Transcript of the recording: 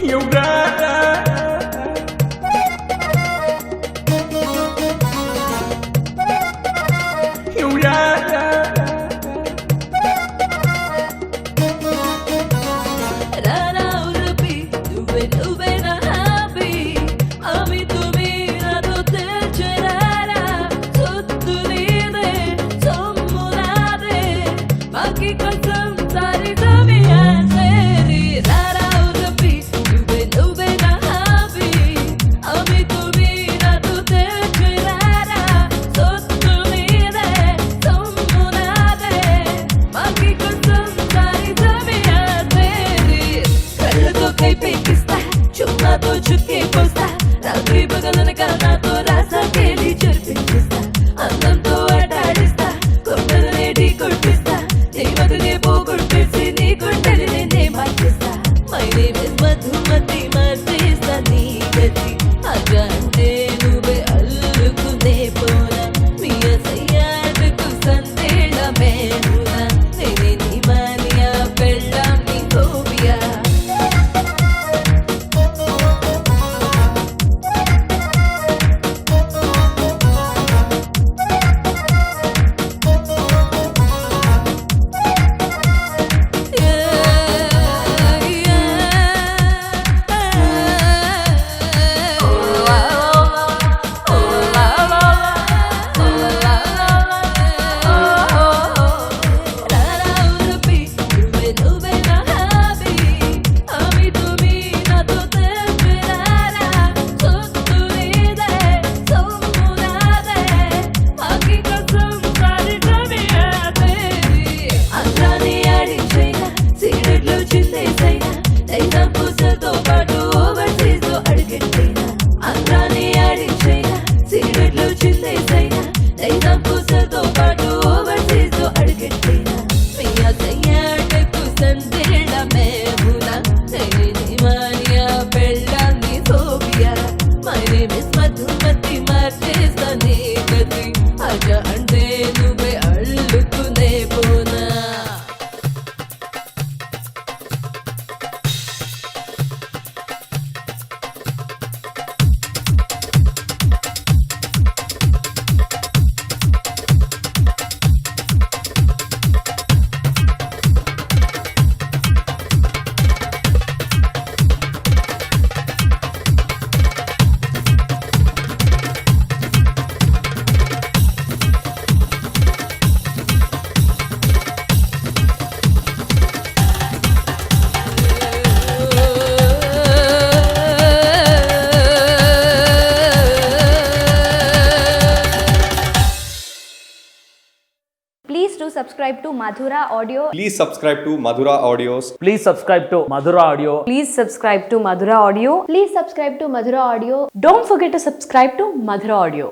You gotta. You gotta. Please do subscribe to Madhura Audio. Please subscribe to Madhura Audios. Please subscribe to Madhura Audio. Please subscribe to Madhura Audio. Please subscribe to Madhura Audio. Don't forget to subscribe to Madhura Audio.